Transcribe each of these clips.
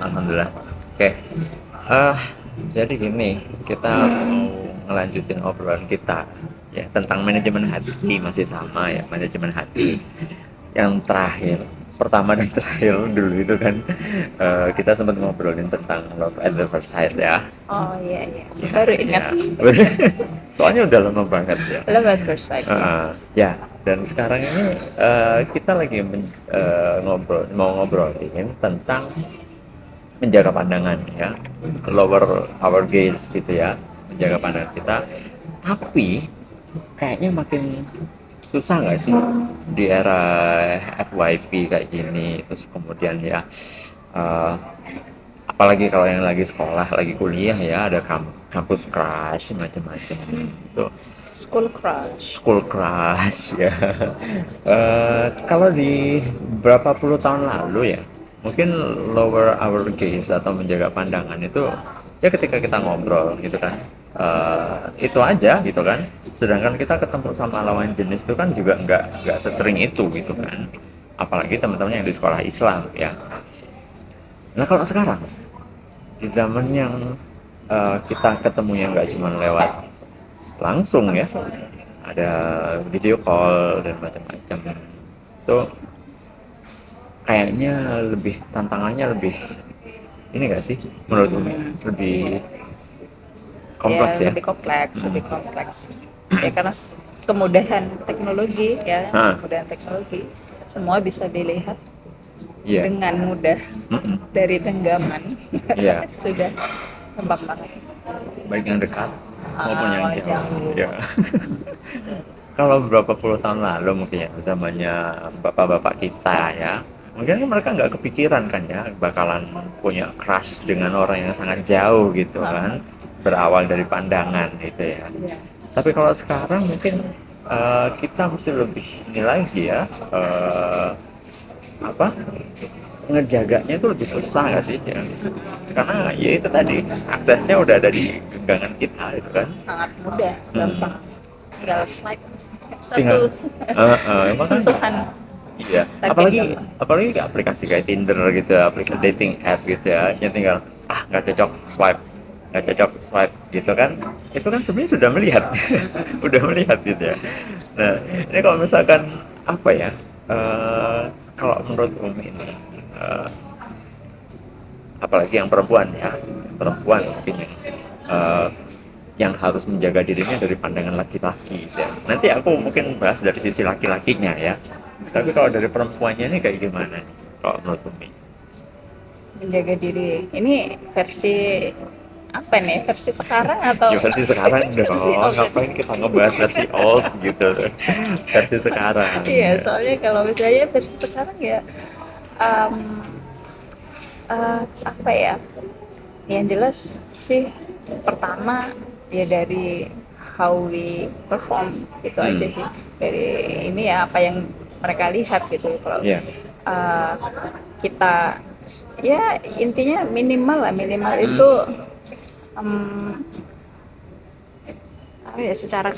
Alhamdulillah. Oke. Eh, jadi gini, kita mau ngelanjutin obrolan kita ya tentang manajemen hati, masih sama ya, manajemen hati. Yang terakhir, pertama dan terakhir dulu itu kan kita sempat ngobrolin tentang love at the first sight ya. Oh iya iya, Ya, baru ingat. ya. Soalnya udah lama banget ya. Love at first sight ya. Ya, dan sekarang ini kita lagi mau ngobrolin tentang menjaga pandangan ya, lower our gaze gitu ya, menjaga pandangan kita. Tapi kayaknya makin susah nggak sih di era FYP kayak gini, terus kemudian ya eh, apalagi kalau yang lagi sekolah, lagi kuliah ya, ada kampus crush macam-macam itu, School crush. school crush ya. Kalau di berapa puluh tahun lalu ya, mungkin lower our gaze atau menjaga pandangan itu ya ketika kita ngobrol gitu kan, itu aja gitu kan. Sedangkan kita ketemu sama lawan jenis itu kan juga nggak sesering itu gitu kan. Apalagi teman-teman yang di sekolah Islam ya. Nah kalau sekarang di zaman yang kita ketemunya nggak cuma lewat langsung ya, Langsung. ada video call dan macam-macam itu, kayaknya lebih tantangannya lebih ini gak sih menurut Umi, lebih kompleks Ya ya. lebih kompleks, Hmm. lebih kompleks. Ya karena kemudahan teknologi ya, Nah, kemudahan teknologi semua bisa dilihat iya. dengan mudah Mm-mm. dari genggaman. Iya, Sudah gampang banget. baik yang dekat maupun yang jauh Jauh. ya. Kalau beberapa puluh tahun lalu mungkin ya, zamannya bapak-bapak kita ya, mungkin kan mereka nggak kepikiran kan ya bakalan punya crush dengan orang yang sangat jauh gitu kan, berawal dari pandangan gitu ya. Ya. Tapi kalau sekarang mungkin kita mesti lebih ini lagi ya, apa, ngejaganya itu lebih susah nggak sih ya? Karena ya itu tadi, aksesnya udah ada di genggaman kita itu kan. Sangat mudah, Hmm. gampang. Tinggal slide Tinggal satu emang kan sentuhan, iya, saking apalagi gampang. apalagi kayak aplikasi kayak Tinder gitu ya, aplikasi dating app gitu ya, yang tinggal nggak cocok swipe, nggak cocok swipe gitu kan, itu kan sebenarnya sudah melihat, udah melihat gitu ya. Nah ini kalau misalkan apa ya, kalau menurut Umi ini, eh, apalagi yang perempuan ya, perempuan mungkin eh, yang harus menjaga dirinya dari pandangan laki-laki ya. Nanti aku mungkin bahas dari sisi laki-lakinya ya. Tapi kalau dari perempuannya ini kayak gimana nih? Kalau menurut Umi? Menjaga diri. Ini versi apa nih? Versi sekarang atau Ya versi sekarang versi dong. old? Ngapain kita ngebahas versi old gitu? Versi sekarang Iya, ya. soalnya kalau misalnya versi sekarang ya um, apa ya? Yang jelas sih pertama ya dari how we perform itu aja Hmm. sih. Dari ini ya apa yang mereka lihat gitu. Kalau Ya. uh, kita ya intinya minimal lah, minimal Hmm. itu um, apa ya secara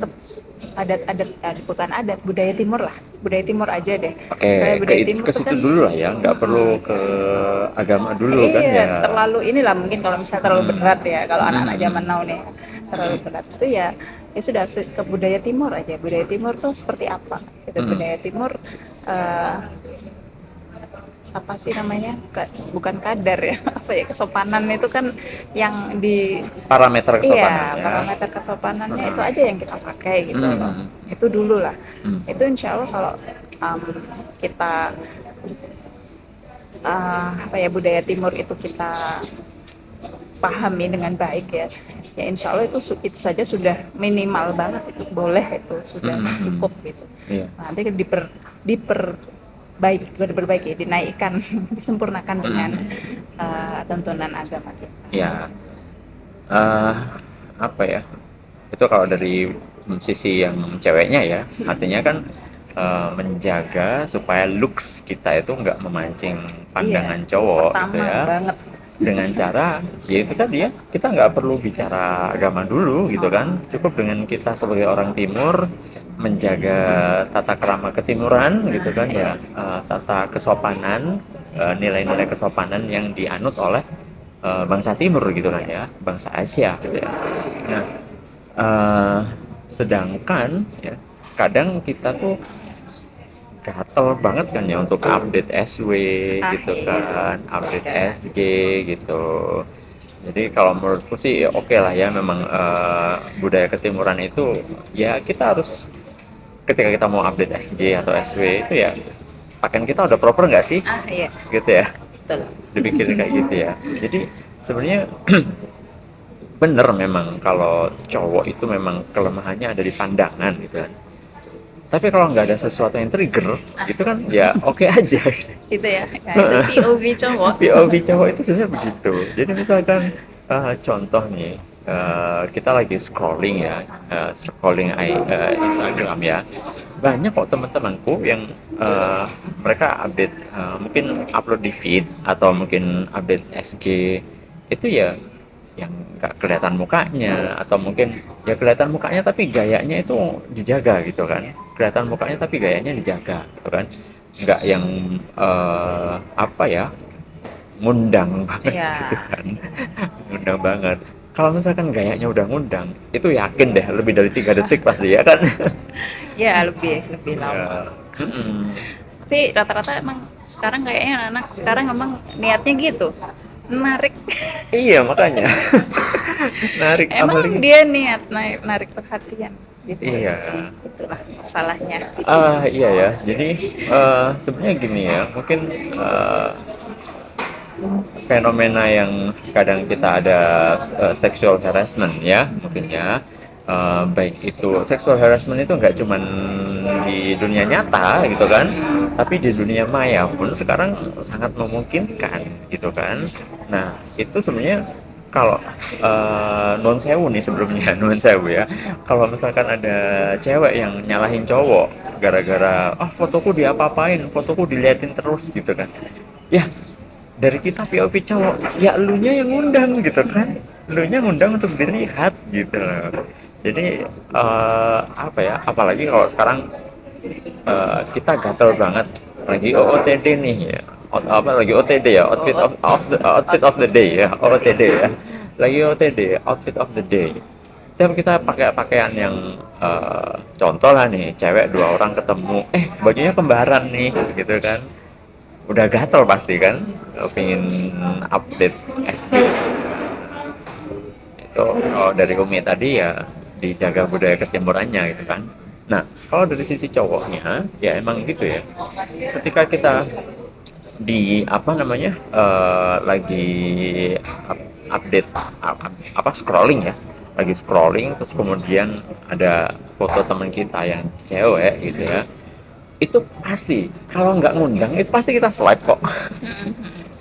adat-adat bukan adat, budaya timur lah, budaya timur aja deh, Oke, kayak budaya timur ke tuh situ kan dulu lah ya. Nggak perlu ke agama dulu kan iya ya. terlalu inilah, mungkin kalau misalnya terlalu Hmm. berat ya, kalau anak-anak zaman Hmm. now nih terlalu berat itu ya, ya sudah ke budaya timur aja. Budaya timur tuh seperti apa itu Hmm. budaya timur, eh, apa sih namanya, bukan kadar ya apa ya, kesopanan itu kan yang di Parameter kesopanan iya ya. parameter kesopanannya itu Hmm. aja yang kita pakai gitu loh. Hmm. Itu dulu lah, Hmm. itu insya Allah kalau um, kita apa ya budaya timur itu kita pahami dengan baik ya, ya insya Allah itu saja sudah minimal banget, itu boleh, itu sudah Hmm. cukup gitu. Iya. Nanti diperbaiki, bukan diperbaiki, dinaikkan, disempurnakan dengan tuntunan agama kita. Ya, eh apa ya? Itu kalau dari sisi yang ceweknya ya, artinya kan menjaga supaya looks kita itu nggak memancing Iya, pandangan cowok gitu pertama ya. banget. Dengan cara ya itu tadi ya, kita nggak perlu bicara agama dulu gitu Oh, kan, cukup dengan kita sebagai orang timur menjaga tata krama ketimuran gitu kan Iya. ya, tata kesopanan, nilai-nilai kesopanan yang dianut oleh bangsa timur gitu kan Iya. ya, bangsa Asia gitu ya. Nah, eh, sedangkan ya kadang kita tuh gatel banget kan ya untuk update SW Ah, gitu iya. kan, update Udah. SG gitu. Jadi kalau menurutku sih oke lah ya, memang budaya ketimuran itu ya kita harus, ketika kita mau update SG atau SW itu ya pakaian kita udah proper nggak sih Ah, iya. gitu ya, Betul. dipikirin kayak gitu ya. Jadi sebenarnya bener memang kalau cowok itu memang kelemahannya ada di pandangan gitu kan. Tapi kalau nggak ada sesuatu yang trigger, Ah, itu kan ya oke aja. itu ya. Nah, itu POV cowok. POV cowok itu sebenarnya begitu. Jadi misalkan contoh nih, kita lagi scrolling ya, Instagram ya. Banyak kok teman-temanku yang mereka update, mungkin upload di feed atau mungkin update SG itu ya yang nggak kelihatan mukanya, atau mungkin ya kelihatan mukanya tapi gayanya itu dijaga gitu kan, kelihatan mukanya tapi gayanya dijaga gitu kan, nggak yang apa ya, ngundang banget Iya. gitu kan. Ngundang banget. Kalau misalkan gayanya udah ngundang itu yakin deh lebih dari 3 detik pasti ya kan. Ya, lebih lebih lama. Ya. Mm-mm. Tapi rata-rata emang sekarang kayaknya anak sekarang emang niatnya gitu. Menarik. Iya makanya. Narik Emang apalagi. dia niat narik perhatian gitu. Iya. Itulah salahnya. Iya ya. Jadi sebenarnya gini ya, mungkin fenomena yang kadang kita ada sexual harassment ya, mungkin ya. Baik itu sexual harassment itu nggak cuman di dunia nyata gitu kan, tapi di dunia maya pun sekarang sangat memungkinkan gitu kan. Nah itu sebenarnya kalau non sewu nih sebelumnya, non sewu ya, kalau misalkan ada cewek yang nyalahin cowok gara-gara fotoku diapa-apain, fotoku diliatin terus gitu kan, ya dari kita POV cowok ya elunya yang ngundang gitu kan, elunya ngundang untuk dilihat gitu loh. Jadi apa ya, apalagi kalau sekarang kita gatel banget lagi OOTD nih ya. Apa lagi OTD ya, outfit Oh, outfit of the day ya, OOTD ya, lagi OOTD outfit of the day. Setiap kita pakai pakaian yang contoh lah nih, cewek 2 orang ketemu, bajunya kembaran nih gitu kan, udah gatel pasti kan, pengen update SG. Itu kalau dari Umi tadi ya dijaga budaya ketimurannya gitu kan. Nah kalau dari sisi cowoknya ya emang gitu ya, ketika kita di apa namanya, lagi update, apa scrolling ya, lagi scrolling terus kemudian ada foto teman kita yang cewek gitu ya, itu pasti kalau nggak ngundang itu pasti kita swipe kok.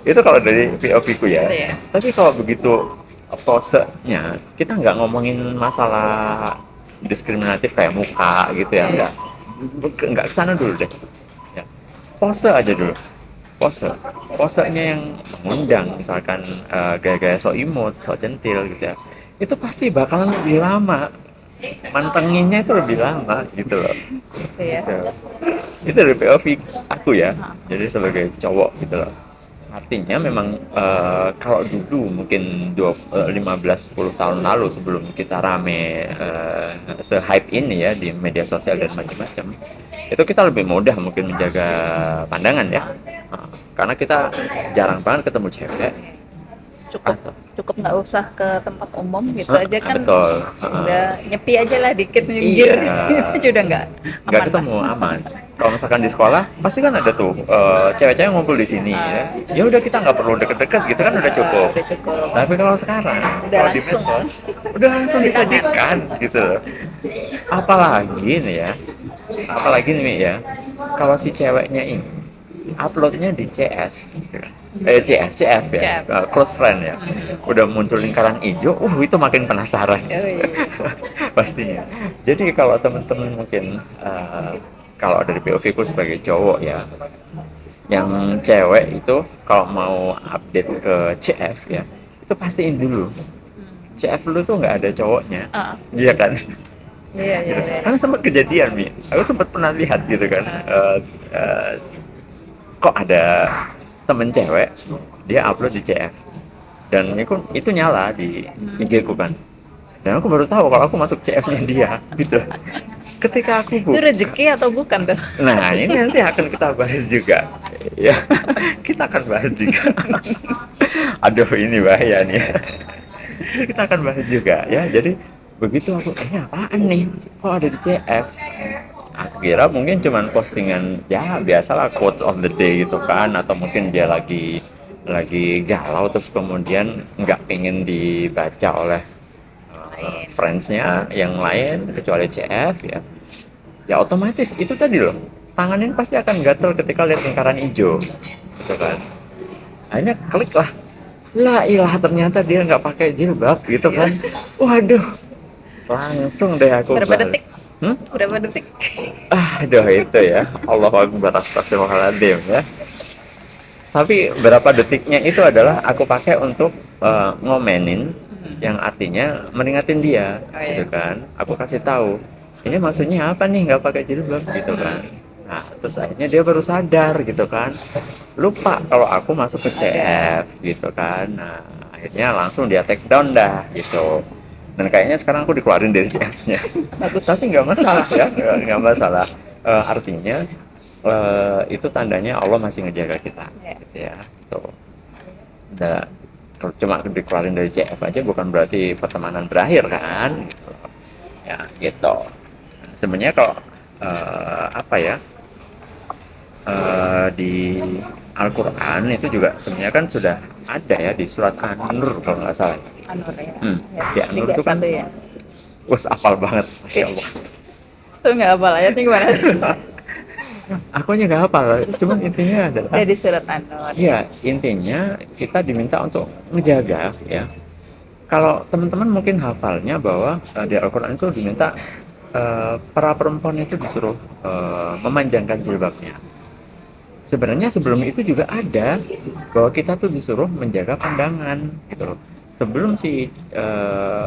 Itu kalau dari POV ku gitu ya. ya. Tapi kalau begitu posenya, kita nggak ngomongin masalah diskriminatif kayak muka gitu ya, nggak kesana dulu deh. Ya. Pose aja dulu, pose, posenya yang mengundang, misalkan gaya-gaya so imut, so centil gitu ya, itu pasti bakalan lebih lama, mantenginnya itu lebih lama gitu loh. Gitu ya. Gitu. Itu dari POV aku ya, Nah, jadi sebagai cowok gitu loh. Artinya memang kalau dulu mungkin 15-10 tahun lalu sebelum kita rame se-hype ini ya di media sosial dan biasa. macam-macam, itu kita lebih mudah mungkin menjaga pandangan ya. Karena kita jarang banget ketemu cewek Cukup atau cukup nggak usah ke tempat umum gitu aja kan, betul, udah nyepi aja lah dikit nyinggir. iya, Itu udah nggak nggak aman lah. ketemu aman. Kalau misalkan di sekolah pasti kan ada tuh cewek-cewek ngumpul di sini ya. Ya udah kita nggak perlu deket-deket gitu kan udah cukup. Udah cukup. Tapi kalau sekarang, Udah kalau di langsung. medsos udah langsung Di tangan. disajikan gitu loh. Apalagi nih ya, apalagi nih ya, kalau si ceweknya ini uploadnya di CS, CF ya, CF. close friend ya, udah muncul lingkaran hijau, itu makin penasaran. Oh, iya. Pastinya. Jadi kalau teman-teman mungkin kalau dari POV ku sebagai cowok ya, yang cewek itu kalau mau update ke CF ya, itu pastiin dulu CF lu tuh nggak ada cowoknya, Ah, iya kan? Iya, iya, gitu. iya, Kan iya. sempat kejadian nih, aku sempat pernah lihat gitu kan, eh, kok ada temen cewek dia upload di CF dan itu nyala di Hmm. IG ku kan, dan aku baru tahu kalau aku masuk CF-nya dia gitu. Ketika aku Itu buka, rezeki atau bukan tuh? nah ini nanti akan kita bahas juga ya. Kita akan bahas juga. Aduh ini bahaya nih. Kita akan bahas juga ya. Jadi begitu aku, apaan nih? Kok ada di CF? Aku kira mungkin cuman postingan ya biasalah, quotes of the day gitu kan, atau mungkin dia lagi galau terus kemudian nggak pengen dibaca oleh Lain. friends-nya yang lain kecuali CF ya. Ya otomatis itu tadi loh, tangannya pasti akan gatel ketika lihat lingkaran hijau gitu kan. Akhirnya klik lah, lah ilah ternyata dia nggak pakai jilbab gitu Gila. kan. Waduh, langsung deh aku Berapa detik? balas. Berapa detik? Aduh itu ya, Allahu Akbar, astagfirullahaladzim ya. Tapi berapa detiknya itu adalah aku pakai untuk ngomenin, Hmm. yang artinya meringatin dia Oh gitu ya. kan. Aku kasih tahu, ini maksudnya apa nih nggak pakai jilbab gitu kan. Hmm. Nah terus akhirnya dia baru sadar gitu kan, lupa kalau aku masuk ke Ada. CF gitu kan. Nah akhirnya langsung dia take down dah gitu, dan kayaknya sekarang aku dikeluarin dari CF-nya. Tapi Bagus. nggak masalah ya, nggak masalah. Artinya itu tandanya Allah masih ngejaga kita Ya. gitu ya. Tuh. Udah, kalau cuma dikeluarin dari CF aja bukan berarti pertemanan berakhir kan gitu. Ya gitu. Sebenarnya kalau apa ya, di Al-Quran itu juga sebenarnya kan sudah ada ya di surat An-Nur kalau nggak salah. Anur ya. Hmm. Ya. Di An-Nur Tiga itu kan, satu ya. wes apal banget, masya Is. Allah. Tuh nggak hafal ayatnya gimana? Aku aja nggak hafal, cuman intinya adalah, Udah di surat An-Nur ya. ya intinya kita diminta untuk ngejaga ya. Kalau teman-teman mungkin hafalnya bahwa di Al-Quran itu diminta para perempuan itu disuruh memanjangkan jilbabnya. Sebenarnya sebelum itu juga ada bahwa kita tuh disuruh menjaga pandangan gitu loh. Sebelum si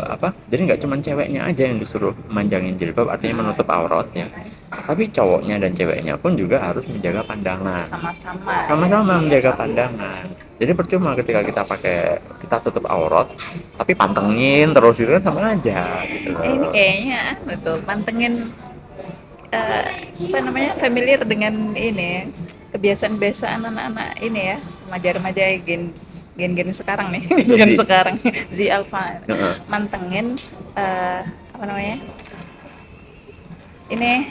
apa? Jadi nggak cuma ceweknya aja yang disuruh manjangin jilbab, artinya menutup auratnya. Tapi cowoknya dan ceweknya pun juga harus menjaga pandangan. Sama-sama ya. Sama-sama menjaga Sama-sama. pandangan. Jadi percuma ketika kita tutup aurat, tapi pantengin terus itu kan sama aja gitu Ini loh. kayaknya anu tuh mantengin eh, apa namanya familiar dengan ini kebiasaan-kebiasaan anak-anak ini ya remaja-remaja gen-gen sekarang nih gen Jadi, sekarang Z Alpha heeh. mantengin apa namanya ini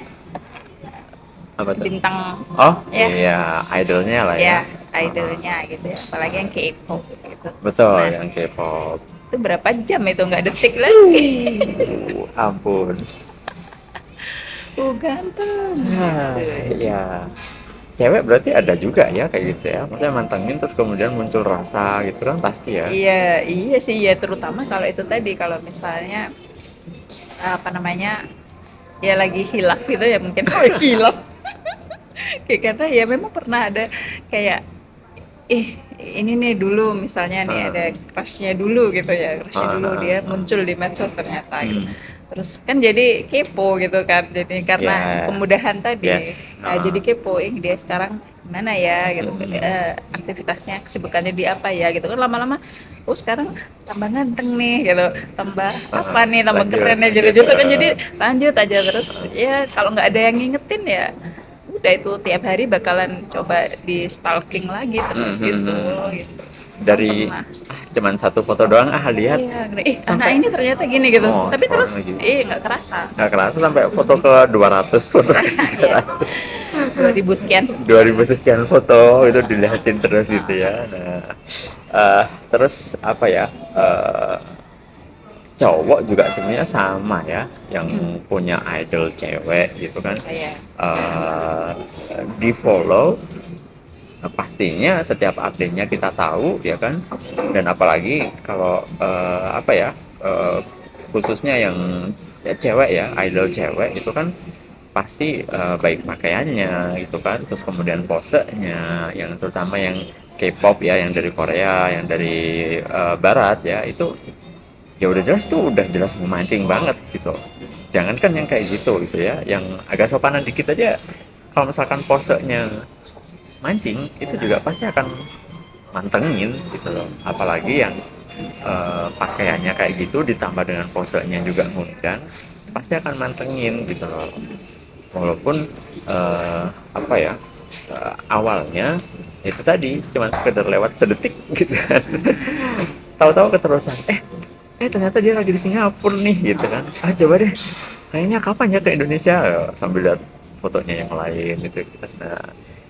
Apa tuh? bintang Oh ya iya, idolnya lah ya. ya Heeh. idolnya gitu ya apalagi yang K-pop gitu. Betul, Nah yang K-pop. itu berapa jam itu nggak detik lagi. Ampun. Ganteng Nah, gitu. ya. Cewek berarti ada juga ya kayak gitu ya. Maksudnya mantengin terus kemudian muncul rasa gitu kan pasti ya. Iya, iya sih ya terutama kalau itu tadi kalau misalnya apa namanya ya lagi hilaf gitu ya mungkin hilaf kayak karena ya memang pernah ada kayak ini nih dulu misalnya nih ada Heeh. crushnya dulu gitu ya crushnya Heeh, dulu heeh, dia heeh. muncul di medsos ternyata gitu Hmm. terus kan jadi kepo gitu kan jadi karena Ya, kemudahan tadi yes. nah, jadi Heeh. kepo dia sekarang gimana ya gitu Mm-mm. aktivitasnya kesibukannya di apa ya gitu kan lama-lama oh sekarang tambah ganteng nih gitu tambah apa Heeh. nih tambah Lanjut, keren ya lanjut. gitu-gitu kan jadi lanjut aja terus Heeh. ya kalau nggak ada yang ngingetin ya udah itu tiap hari bakalan coba di stalking lagi terus gitu Mhm. gitu kan Dari pernah cuman satu foto doang, lihat iya anak sampai, ini ternyata gini gitu oh tapi scrolling terus lagi. nggak kerasa Nggak kerasa sampai foto ke 200, foto ke ya 300, 2000 sekian 2000 sekian foto itu Heeh, dilihatin terus gitu heeh, ya. Nah, terus apa ya? Cowok juga sebenarnya sama ya, yang punya idol cewek gitu kan. iya eh di follow, pastinya setiap update-nya kita tahu ya kan, dan apalagi kalau apa ya, eh, khususnya yang ya cewek ya, idol cewek itu kan pasti baik pakaiannya gitu kan, terus kemudian posenya yang terutama yang K-pop ya, yang dari Korea, yang dari Barat ya, itu ya udah jelas tuh udah jelas memancing banget gitu. jangankan yang kayak gitu ya, yang agak sopanan dikit aja, kalau misalkan posenya mancing itu juga pasti akan mantengin gitu loh, apalagi yang pakaiannya kayak gitu ditambah dengan posenya juga ngundang, pasti akan mantengin gitu loh, walaupun apa ya, awalnya itu tadi cuma sekedar lewat sedetik gitu kan, tahu-tahu keterusan, ternyata dia lagi di Singapura nih gitu kan, coba deh kayaknya kapan ya ke Indonesia. Sambil lihat fotonya yang lain gitu kan. Nah,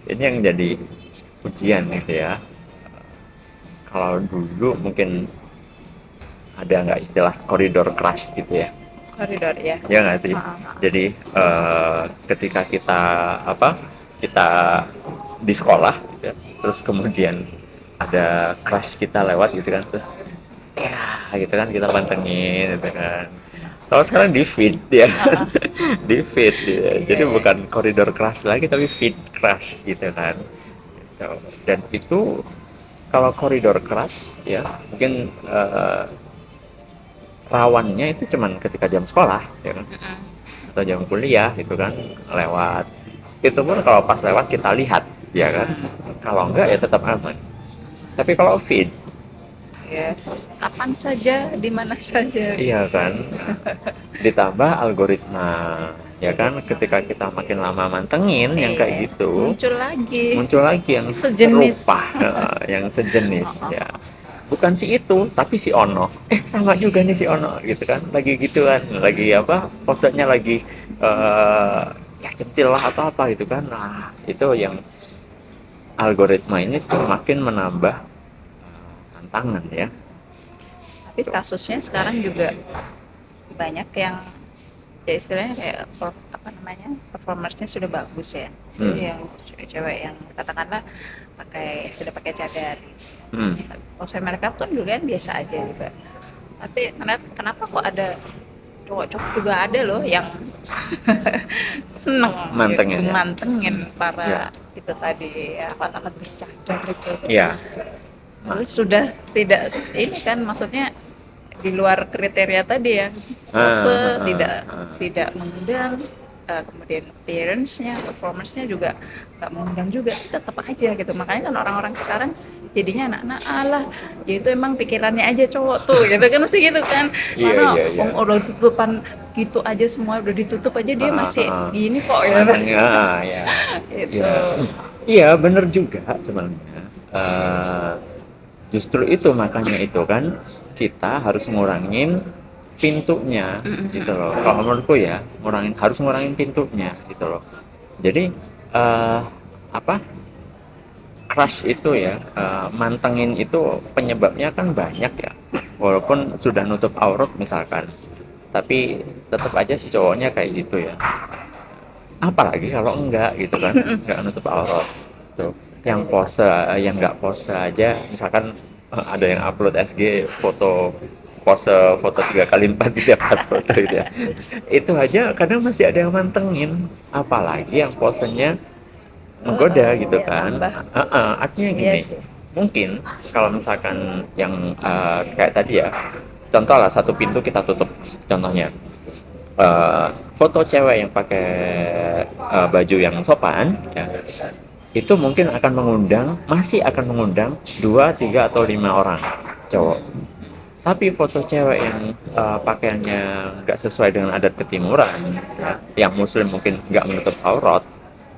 ini yang jadi ujian gitu ya. Kalau dulu mungkin ada nggak istilah koridor crush gitu ya, Koridor ya. ya nggak sih. Ah, ah, ah. Jadi ketika kita apa, kita di sekolah gitu ya, terus kemudian ada crush kita lewat gitu kan, terus ya gitu kan kita pantengin gitu kan. Kalau sekarang di feed ya, Ah, ah. di feed ya. Iya, Jadi iya. bukan koridor crush lagi tapi feed crush gitu kan. Gitu. Dan itu kalau koridor crush ya mungkin rawannya itu cuman ketika jam sekolah ya kan, Mm-mm. atau jam kuliah gitu kan, lewat. Itu pun kalau pas lewat kita lihat ya kan. Kalau enggak ya tetap aman. Tapi kalau feed, Yes, kapan saja, di mana saja. iya kan, ditambah algoritma ya kan, ketika kita makin lama mantengin yang kayak gitu, Muncul lagi muncul lagi yang sejenis. serupa, yang sejenis Oh, oh. ya, bukan si itu tapi si Ono, sama juga nih si Ono gitu kan, lagi gituan, lagi apa, posenya lagi ya centil lah atau apa gitu kan. Nah itu yang algoritma ini semakin menambah tantangan ya. Tapi kasusnya sekarang juga banyak yang ya istilahnya kayak apa namanya, performersnya sudah bagus ya. Jadi yang cewek-cewek yang katakanlah sudah pakai cadar gitu. Hmm. Pose mereka pun juga kan biasa aja juga. Tapi kenapa kok ada cowok-cowok juga ada loh yang seneng Mantengin gitu, ya? mantengin para Ya. itu tadi ya, akad-akad bercadar itu. Iya. Lalu sudah tidak ini kan, maksudnya di luar kriteria tadi ya, pose tidak mengundang, kemudian appearance-nya, performance-nya juga nggak mengundang juga, tetap aja gitu. Makanya kan orang-orang sekarang jadinya anak-anak alah, ya itu emang pikirannya aja cowok tuh gitu kan, mesti gitu kan. Iya, Mana iya, iya. udah tutupan gitu aja, semua udah ditutup aja dia masih gini kok ya. Ya. Gitu. Ya. Iya, bener juga sebenarnya. Justru itu makanya itu kan kita harus ngurangin pintunya gitu loh. Kalau menurutku ya, harus ngurangin pintunya gitu loh. Jadi apa? Crush itu ya, mantengin itu penyebabnya kan banyak ya. Walaupun sudah nutup aurat misalkan, tapi tetap aja si cowoknya kayak gitu ya. Apalagi kalau enggak gitu kan, enggak nutup aurat tuh, yang pose, yang enggak pose aja misalkan, ada yang upload SG foto, pose foto 3x4 gitu ya, pas foto gitu ya, itu aja kadang masih ada yang mantengin, apalagi yang posenya menggoda gitu Ya, kan. tambah. Artinya Iya gini, sih. mungkin kalau misalkan yang kayak tadi ya, contoh lah satu pintu kita tutup, contohnya foto cewek yang pakai baju yang sopan ya, itu mungkin akan masih akan mengundang 2, 3, atau 5 orang cowok. Tapi foto cewek yang pakaiannya nggak sesuai dengan adat ketimuran ya, yang muslim mungkin nggak menutup aurat,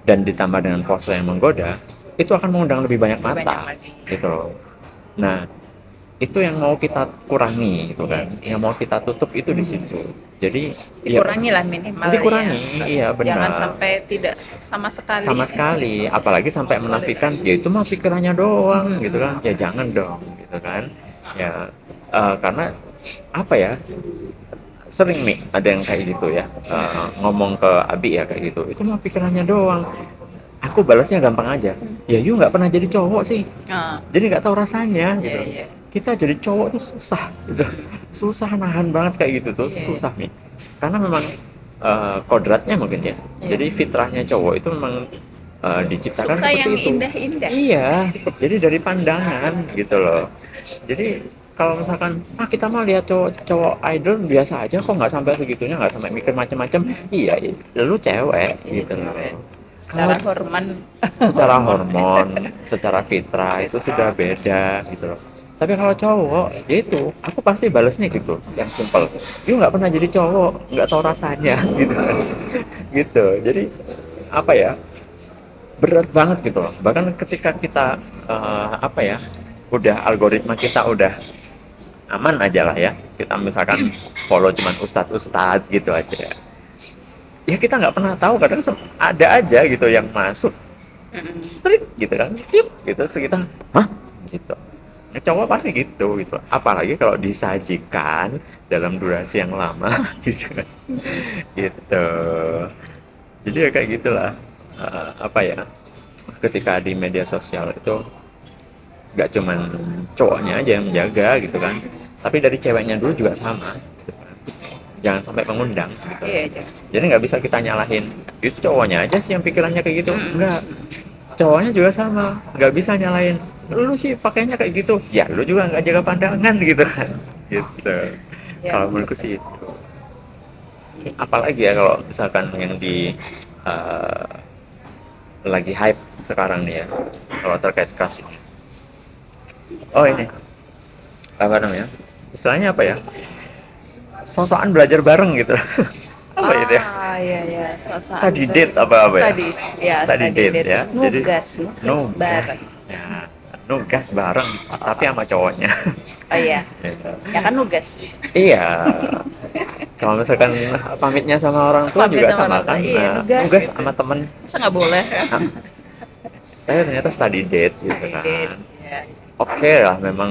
dan ditambah dengan pose yang menggoda, itu akan mengundang lebih banyak Lebih banyak mata lagi. gitu loh. Nah, itu yang mau kita kurangi gitu kan, Yes, yang mau kita tutup itu di situ. Jadi ya dikurangi lah minimal dikurangi, ya. iya Jangan benar, sampai tidak sama sekali. sama sekali, apalagi sampai menafikan ya itu mah pikirannya doang gitu kan, ya jangan dong gitu kan ya. Karena apa ya, sering nih ada yang kayak gitu ya, ngomong ke Abi ya kayak gitu, itu mah pikirannya doang. Aku balasnya gampang aja, ya you nggak pernah jadi cowok sih, Ah, jadi nggak tahu rasanya iya, gitu. iya. Kita jadi cowok tuh susah gitu, susah nahan banget kayak gitu tuh, Iya. susah nih, karena memang kodratnya mungkin ya, Iya. jadi fitrahnya cowok itu memang diciptakan Suka seperti yang itu. indah-indah. Iya, jadi dari pandangan gitu loh. Jadi kalau misalkan kita mah lihat cowok idol biasa aja kok, nggak sampai segitunya, nggak sampai mikir macam-macam. Iya, lu cewek Iya, gitu cewek. loh. Secara Kalau hormon secara hormon hormon, secara fitrah itu sudah beda gitu loh. Tapi kalau cowok, ya itu, aku pasti balasnya gitu, yang simple. You nggak pernah jadi cowok, nggak tahu rasanya, gitu kan. Gitu. Jadi apa ya? Berat banget gitu loh. Bahkan ketika kita apa ya? Udah algoritma kita udah aman aja lah ya. Kita misalkan follow cuman ustadz-ustadz gitu aja ya. Ya kita nggak pernah tahu, kadang ada aja gitu yang masuk street gitu kan, yuk gitu sekitar, hah gitu. Nah, cowok pasti gitu apalagi kalau disajikan dalam durasi yang lama gitu kan, gitu. Jadi ya kayak gitulah. Apa ya, ketika di media sosial itu nggak cuman cowoknya aja yang menjaga gitu kan, tapi dari ceweknya dulu juga sama gitu kan. Jangan sampai mengundang gitu. iya jangan Jadi nggak bisa kita nyalahin itu cowoknya aja sih yang pikirannya kayak gitu, enggak, cowoknya juga sama, nggak bisa nyalain lu sih pakainya kayak gitu, ya lu juga nggak jaga pandangan gitu kan, gitu. ya Kalau betul menurutku sih itu, kayak gitu. apalagi ya kalau misalkan yang di eh, lagi hype sekarang nih ya, kalau terkait crush ini. Oh ini apa namanya, istilahnya apa ya, sosokan belajar bareng gitu. Apa itu ya, Iya ya, soal study date apa ya, study, ya study study date date, ya, jadi nugas bareng. nugas ya, nugas bareng tapi sama cowoknya. Oh iya, Gitu. ya kan nugas. Iya, kalau misalkan pamitnya sama orang tua Pamit juga sama sama orang tua, kan, iya nah, nugas nugas gitu. sama temen, Masa nggak boleh ya? nah, ternyata study date gitu Study date, kan. ya. Oke lah, memang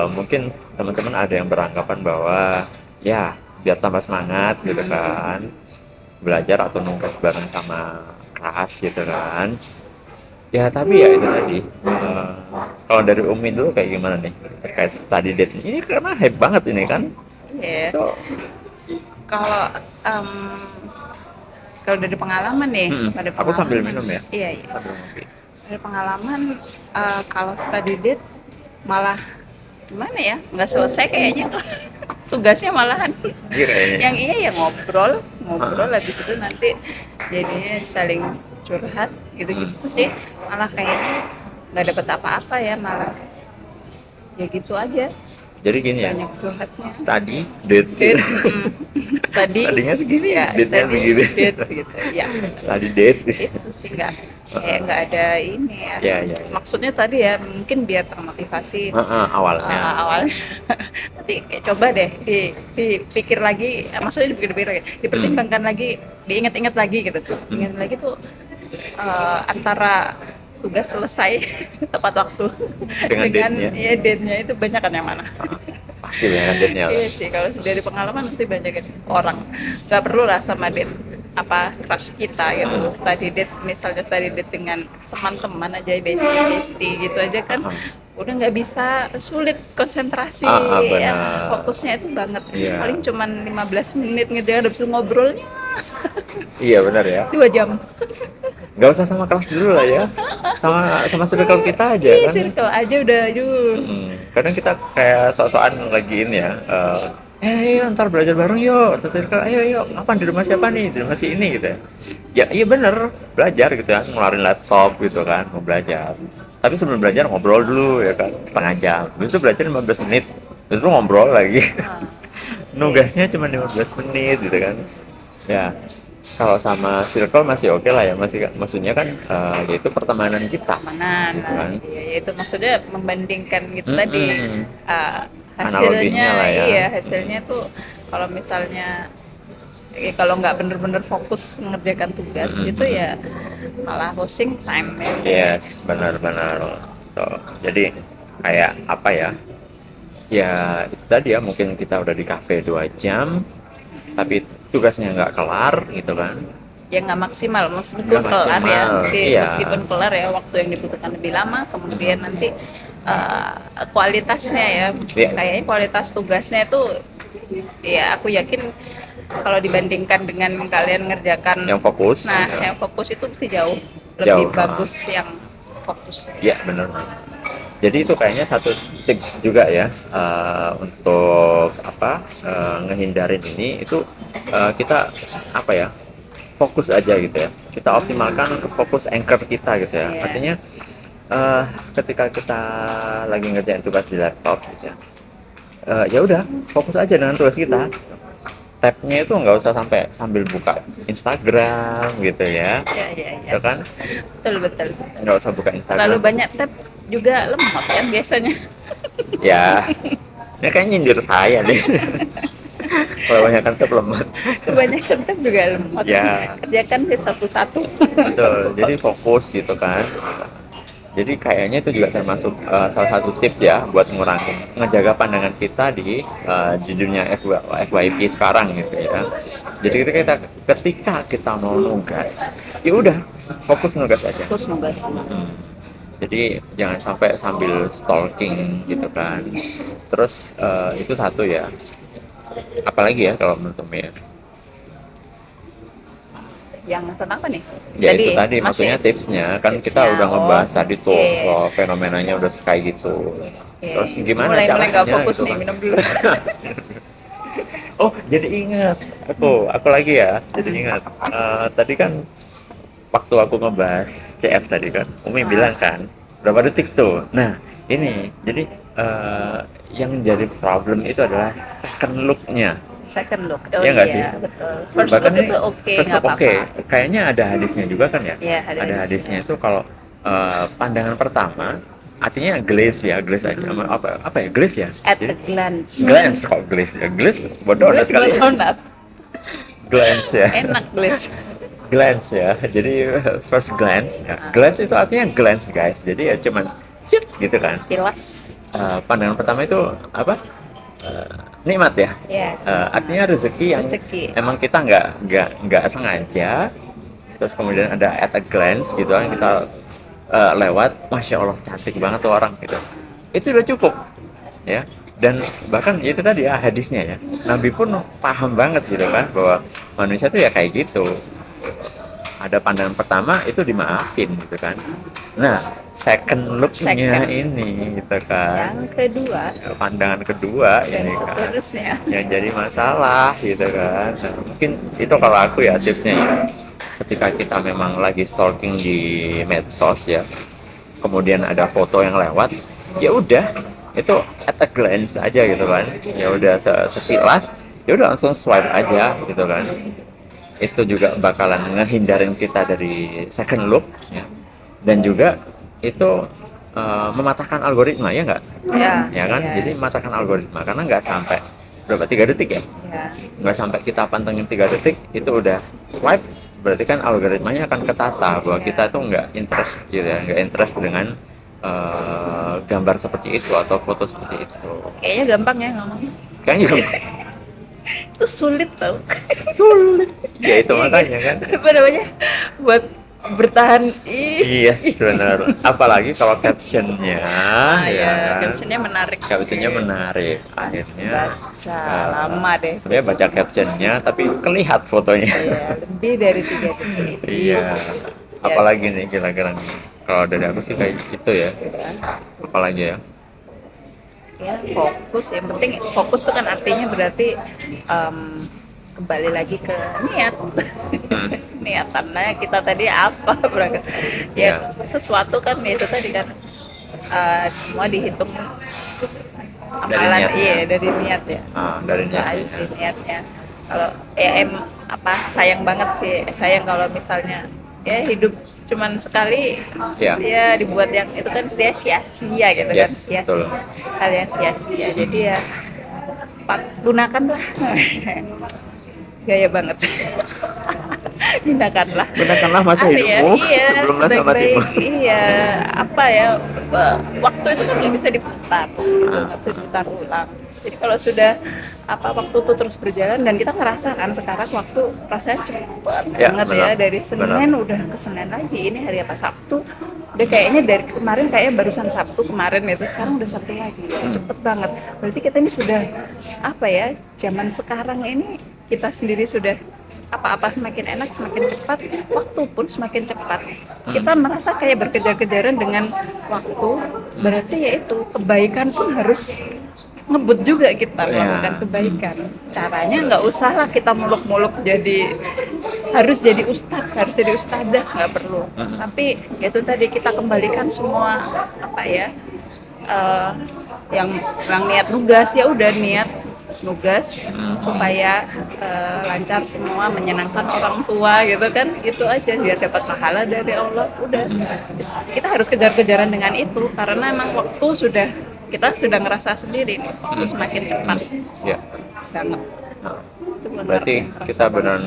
mungkin teman-teman ada yang beranggapan bahwa ya biar tambah semangat gitu kan, belajar atau nugas bareng sama kelas gitu kan. Ya tapi ya itu tadi, kalau dari Umi dulu kayak gimana nih terkait study date ini, karena hype banget ini kan. Iya. Itu Kalau em, kalau dari pengalaman nih, pada aku sambil pengalaman, minum ya, iya iya. sambil ngopi. Dari pengalaman, kalau study date malah gimana ya? Nggak selesai kayaknya. Tugasnya malahan Iya kayaknya. yang iya ya ngobrol, ngobrol Heeh. habis itu nanti jadinya saling curhat gitu-gitu sih. Malah kayaknya nggak dapet apa-apa ya, malah ya gitu aja, Jadi gini ya, banyak curhatnya. study date gitu. Date, tadi Studinya segini, ya date-nya study segini. date gitu ya. Study date. Itu sih nggak ada ini ya, Ya, ya, ya. maksudnya tadi ya mungkin biar termotivasi Heeh, awalnya. awalnya. Tapi kayak coba deh dipikir lagi, maksudnya dipikir-pikir lagi, dipertimbangkan lagi, diingat-ingat lagi gitu, ingat lagi tuh, antara tugas selesai tepat waktu Dengan dengan date-nya. ya date-nya itu banyak kan yang mana. Pasti banyak date-nya lah. Iya sih, kalau dari pengalaman nanti banyak orang nggak perlu lah sama date apa crush kita gitu, study date, misalnya study date dengan teman-teman aja, bestie bestie gitu aja kan, udah nggak bisa, sulit konsentrasi ya, Benar. fokusnya itu banget, Iya. paling cuman 15 menit ngerjain, habis itu ngobrolnya Iya benar ya. 2 jam. Gak usah sama kelas dulu lah ya. Sama circle kita aja Iya, kan. circle aja udah, aduh. Kadang kita kayak sok-sokan lagi ini ya. Ayo ntar belajar bareng yuk, se-circle, ayo yuk, apa di rumah siapa nih, di rumah si ini gitu ya. Ya iya bener, belajar gitu kan, ngeluarin laptop gitu kan, mau belajar. Tapi sebelum belajar ngobrol dulu ya kan, setengah jam. Habis itu belajar 15 menit, habis itu ngobrol lagi. Nah, Nugasnya cuma 15 menit gitu kan. Ya, kalau sama circle masih oke lah ya, masih, maksudnya kan yaitu pertemanan kita keamanan, gitu kan. ya itu maksudnya membandingkan gitu tadi, Analoginya hasilnya, lah ya. iya hasilnya tuh kalau misalnya kalau nggak bener-bener fokus mengerjakan tugas itu ya malah wasting time ya. Yes, benar-benar. Tuh. Jadi kayak apa ya? Ya itu tadi ya, mungkin kita udah di kafe 2 jam, tapi tugasnya nggak kelar gitu kan. Ya nggak maksimal, meskipun Nggak kelar ya, maksimal, iya. meskipun kelar ya, waktu yang dibutuhkan lebih lama, kemudian nanti kualitasnya ya, Iya. kayaknya kualitas tugasnya itu ya aku yakin kalau dibandingkan dengan kalian ngerjakan, Yang fokus. nah Gitu. yang fokus itu mesti jauh lebih Jauh, bagus yang fokus. Iya benar. Jadi itu kayaknya satu tips juga ya, untuk apa, ngehindarin ini itu, kita apa ya, fokus aja gitu ya. Kita optimalkan fokus anchor kita gitu ya. Iya. Artinya eh, ketika kita lagi ngerjain tugas di laptop gitu ya, ya udah fokus aja dengan tugas kita. Tabnya itu nggak usah sampai sambil buka Instagram gitu ya, Iya, iya, iya. itu kan Betul, betul, betul. nggak usah buka Terlalu Instagram. banyak tab juga lemot kan biasanya. Ya, ini kayaknya nyindir saya deh. Kalau banyak kan tab lemot. Kebanyakan tab juga lemot. Ya, Kerjakan deh satu-satu. betul. Jadi fokus gitu kan. Jadi kayaknya itu juga termasuk salah satu tips ya buat ngurangin ngejaga pandangan kita di dunia FYP sekarang gitu ya. Jadi ketika kita mau nugas, ya udah fokus nugas aja. Terus nugas semua. Jadi jangan sampai sambil stalking gitu kan. Terus itu satu ya. Apalagi ya kalau menurut Umi ya? Yang tentang apa nih? Ya itu tadi masih maksudnya tipsnya kan kita tipsnya. udah ngebahas Oh, tadi tuh oke. fenomenanya udah kayak gitu. Oke. Terus gimana Mulai nggak caranya fokus gitu nih, kan? minum dulu. Oh jadi ingat aku lagi ya. Jadi ingat tadi kan waktu aku ngebahas CF tadi kan, Umi bilang kan berapa detik tuh. Nah ini jadi yang jadi problem itu adalah second look-nya. Second look. Oh Iya nggak sih? iya, betul. First Bahkan look ini itu oke, first nggak look oke. apa-apa. Kayaknya ada hadisnya juga kan ya? Iya, ada Ada hadisnya. hadisnya itu kalau pandangan pertama artinya glaze ya, glaze aja. Apa ya? Glaze ya? At Jadi a glance. glance kok glaze ya. Glaze bodoh Glance sekali. buat donat. Glance ya. Enak glance. Glance ya. Jadi first glance ya. Glance itu artinya glance guys. Jadi ya cuman shit gitu kan. Kilas. Pandangan pertama itu apa? Nikmat ya. Ya. Artinya rezeki yang Rezeki. emang kita nggak sengaja, terus kemudian ada at a glance gitu kan kita lewat, masya Allah cantik banget tuh orang gitu. Itu udah cukup ya. Dan bahkan itu tadi ya hadisnya ya. Nabi pun paham banget gitu kan bahwa manusia tuh ya kayak gitu. Ada pandangan pertama itu dimaafin gitu kan. Nah, second look-nya Second. ini gitu kan. Yang kedua Pandangan kedua dan ini kan seterusnya. yang jadi masalah gitu kan. Nah, mungkin itu kalau aku ya tipsnya ya. Ketika kita memang lagi stalking di medsos ya, kemudian ada foto yang lewat, ya udah itu at a glance aja gitu kan. Ya udah sekilas, ya udah langsung swipe aja gitu kan. Itu juga bakalan ngehindarin kita dari second look ya. Dan juga itu mematahkan algoritma ya nggak? Ya. Ya kan? Ya. Jadi mematahkan algoritma karena nggak sampai berapa 3 detik ya? Ya. Nggak sampai kita pantengin 3 detik itu udah swipe, berarti kan algoritmanya akan ketata bahwa Ya. kita tuh nggak interest gitu ya, nggak interest dengan gambar seperti itu atau foto seperti itu. Kayaknya gampang ya ngomong. Kayaknya juga Itu sulit tau. sulit. Ya itu makanya kan. Apa namanya? Buat bertahan. Yes, benar. Apalagi kalau captionnya, ya Ya, kan? captionnya menarik. Captionnya menarik. Akhirnya Baca lama deh. sebenarnya baca captionnya, tapi kelihat fotonya. Iya, lebih dari 3 detik. Iya. Ya, Apalagi nih kira-kira nih. Kalau dari aku sih kayak gitu ya. Apalagi ya. ya fokus. Yang penting fokus itu kan artinya berarti kembali lagi ke niat. Niatannya kita tadi apa berangkat. Ya sesuatu kan ya itu tadi kan semua dihitung Dari amalan, niatnya. iya dari niat ya. Dari Itu aja niatnya. sih niatnya. Kalau sayang banget sih, sayang kalau misalnya ya hidup cuman sekali Ya. ya dibuat yang itu kan sia-sia gitu kan, Yes, sia-sia, betul. hal yang sia-sia. Jadi ya gunakanlah. Gaya banget. Gunakanlah masa hidupmu sebelum masa matimu. Iya, apa ya, waktu itu kan nggak bisa diputar gitu, nggak bisa diputar ulang. Jadi kalau sudah waktu itu terus berjalan dan kita ngerasakan sekarang waktu rasanya cepet Ya, banget benar. ya, dari Senin udah ke Senin lagi, ini hari apa, Sabtu, udah kayaknya dari kemarin kayaknya barusan Sabtu kemarin itu, sekarang udah Sabtu lagi, cepet banget. Berarti kita ini sudah zaman sekarang ini kita sendiri sudah apa-apa semakin enak, semakin cepat, waktu pun semakin cepat. Kita merasa kayak berkejar-kejaran dengan waktu, berarti ya itu kebaikan pun harus ngebut juga kita melakukan Ya. kebaikan. Caranya nggak usah lah kita muluk-muluk jadi ustadz, harus jadi ustadzah, nggak perlu. Tapi ya itu tadi kita kembalikan semua apa ya, eh, yang niat nugas ya udah niat nugas supaya lancar semua, menyenangkan orang tua gitu kan, itu aja biar dapat pahala dari Allah. Udah, kita harus kejar-kejaran dengan itu karena emang waktu sudah, kita sudah ngerasa sendiri nih, waktu semakin cepat Ya. banget. Nah, Itu benar berarti deh, kerasa kita banget. benar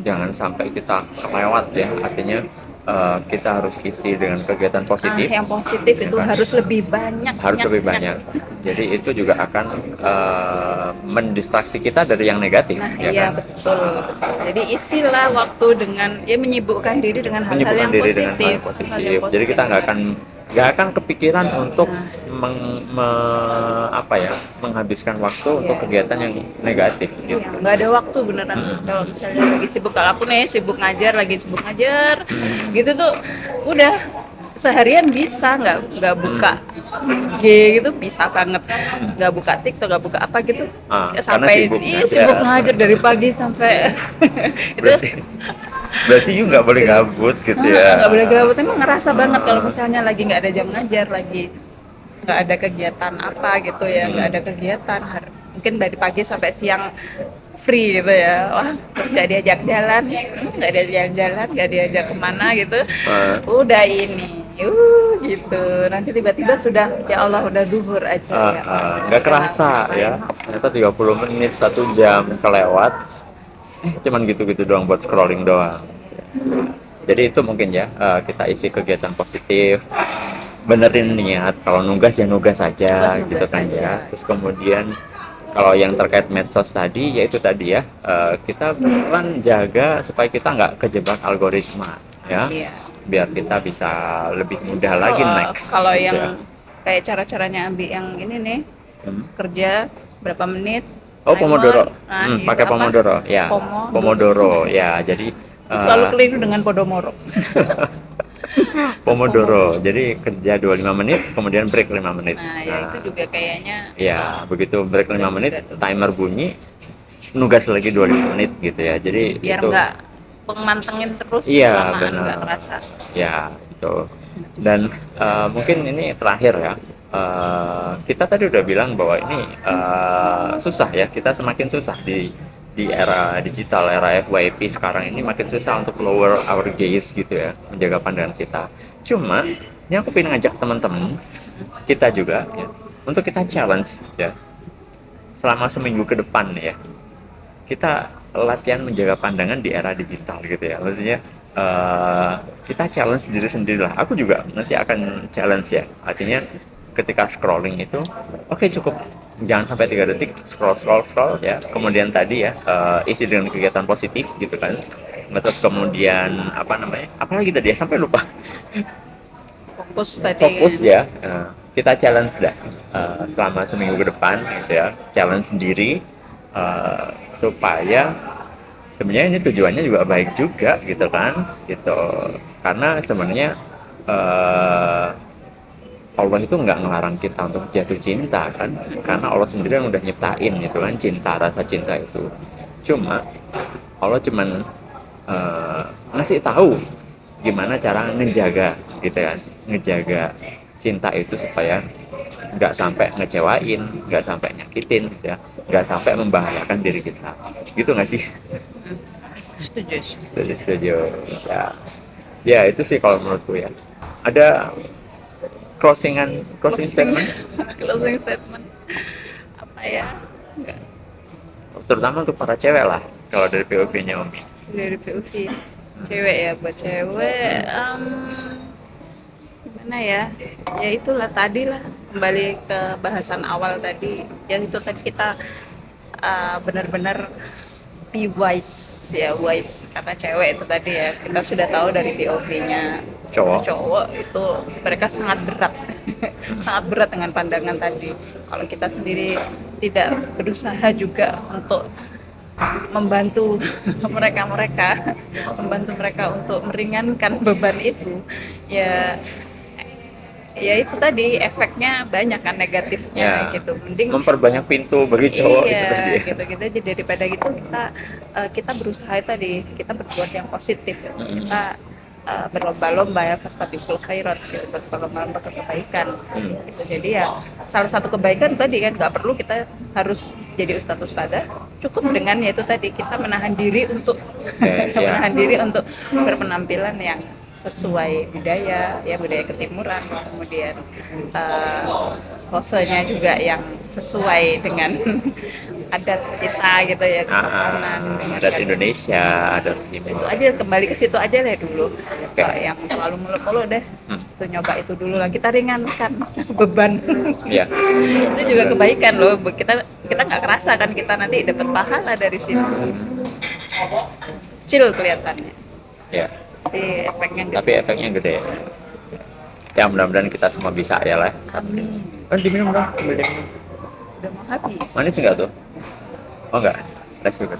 jangan sampai kita kelewat ya. Artinya kita harus isi dengan kegiatan positif. Yang positif ya itu kan? harus lebih banyak, Harus lebih banyak. Jadi itu juga akan mendistraksi kita dari yang negatif, Nah, ya iya kan? betul. Jadi isilah waktu dengan ya menyibukkan diri dengan hal-hal Menyibukkan yang diri dengan hal positif, yang positif. hal yang Jadi kita positif. nggak akan kepikiran untuk Nah, apa ya, menghabiskan waktu untuk iya. kegiatan yang negatif gitu. Iya, nggak ada waktu beneran. Kalau misalnya lagi sibuk, kalau aku nih lagi sibuk ngajar, gitu tuh udah seharian bisa nggak buka G gitu, bisa banget nggak buka TikTok, nggak buka apa gitu. Ah, Ya, karena sampai sibuk sibuk ngajar. ngajar dari pagi sampai itu. Berarti berarti you nggak boleh gabut gitu Nggak ya. boleh gabut, emang ngerasa banget kalau Ah, misalnya lagi nggak ada jam ngajar, lagi nggak ada kegiatan apa gitu ya, nggak ada kegiatan, mungkin dari pagi sampai siang free gitu ya, wah terus nggak diajak jalan, nggak diajak kemana gitu, ah, udah ini gitu, nanti tiba-tiba sudah ya Allah udah duhur aja ya nggak udah kerasa ya. ngapain. Ternyata 30 menit 1 jam kelewat. Cuman gitu-gitu doang buat scrolling doang. Jadi itu mungkin ya, kita isi kegiatan positif, benerin niat, kalau nugas ya nugas aja gitu Nugas-nugas kan aja. ya. Terus kemudian kalau yang terkait medsos tadi, ya itu tadi ya, kita pelan jaga supaya kita nggak kejebak algoritma ya, Iya. biar kita bisa lebih mudah Kalau lagi next kalau gitu yang ya. kayak cara-caranya Abi yang ini nih, Hmm. kerja berapa menit, Oh, timer, Pomodoro. nah itu Pakai apa? Pomodoro ya. Pomodoro ya. Jadi Selalu eh, keliru dengan Podomoro. Pomodoro. Jadi kerja 25 menit, kemudian break 5 menit. Nah, ya itu juga kayaknya Ya, begitu break 5 benar menit, juga tuh. timer bunyi, nugas lagi 25 menit gitu ya. Jadi Biar itu, nggak mantengin terus, iya kelamaan nggak benar. kerasa. Ya, itu. Dan mungkin ini terakhir ya. Kita tadi udah bilang bahwa ini susah ya. Kita semakin susah di era digital, era FYP sekarang ini makin susah untuk lower our gaze gitu ya, menjaga pandangan kita. Cuma, ini aku pengen ngajak teman-teman kita juga ya, untuk kita challenge ya, selama seminggu ke depan ya, kita latihan menjaga pandangan di era digital gitu ya. Maksudnya kita challenge diri sendiri lah. Aku juga nanti akan challenge ya. Artinya ketika scrolling itu, oke, cukup jangan sampai 3 detik scroll ya. Kemudian tadi ya, isi dengan kegiatan positif gitu kan. Terus kemudian apa namanya? Apalagi tadi ya, sampai lupa. Fokus tadi Fokus kan. ya. Kita challenge dah selama seminggu ke depan gitu ya. Challenge sendiri supaya sebenarnya ini tujuannya juga baik juga gitu kan, gitu. Karena sebenarnya eh, Allah itu nggak ngelarang kita untuk jatuh cinta kan, karena Allah sendiri yang udah nyiptain itu kan, cinta, rasa cinta itu. Cuma Allah cuman ngasih tahu gimana cara ngejaga gitu kan, ngejaga cinta itu supaya nggak sampai ngecewain, nggak sampai nyakitin gitu ya, nggak sampai membahayakan diri kita, gitu nggak sih? Setuju. Setuju ya. Ya itu sih kalau menurutku ya. Ada closing Closing, statement closing statement. Apa ya? Nggak, terutama untuk para cewek lah, kalau dari POV-nya Umi. dari POV cewek ya, buat cewek gimana ya, ya itulah tadi lah, kembali ke bahasan awal tadi yang itu tadi, kita benar-benar be wise ya, wise karena cewek itu tadi ya, kita sudah tahu dari POV-nya cowok itu mereka sangat berat sangat berat dengan pandangan tadi. Kalau kita sendiri tidak berusaha juga untuk membantu mereka-mereka, membantu mereka untuk meringankan beban itu, ya ya itu tadi efeknya banyak kan negatifnya Ya, gitu. Mending memperbanyak pintu bagi cowok itu tadi iya ya. gitu-gitu aja, daripada gitu kita berusaha tadi, kita berbuat yang positif ya. Mm-mm. Kita berlomba-lomba ya, fastabiqul khairat sih, berlomba-lomba ke kebaikan Hmm. gitu. Jadi ya salah satu kebaikan tadi kan, nggak perlu kita harus jadi ustadz ustadzah, cukup dengan yaitu tadi kita menahan diri untuk Ya, ya. menahan diri untuk berpenampilan yang sesuai budaya ya, budaya ketimuran, kemudian posenya juga yang sesuai dengan adat kita gitu ya, kesopanan dengan Adat Indonesia, adat itu Timur. aja, kembali ke situ aja deh dulu. Oke. Kalau yang terlalu muluk-muluk deh, Hmm. tuh nyoba itu dulu lah, kita ringankan beban. Ya. Itu juga kebaikan loh, kita kita nggak kerasa kan, kita nanti dapat pahala dari situ, kecil kelihatannya Ya. tapi efeknya Tapi gede. efeknya gede. Ya mudah-mudahan kita semua bisa ya lah. Amin. Kan diminum dong, sambil diminum. Udah mau habis. Manis enggak tuh? Oh enggak. Tes juga.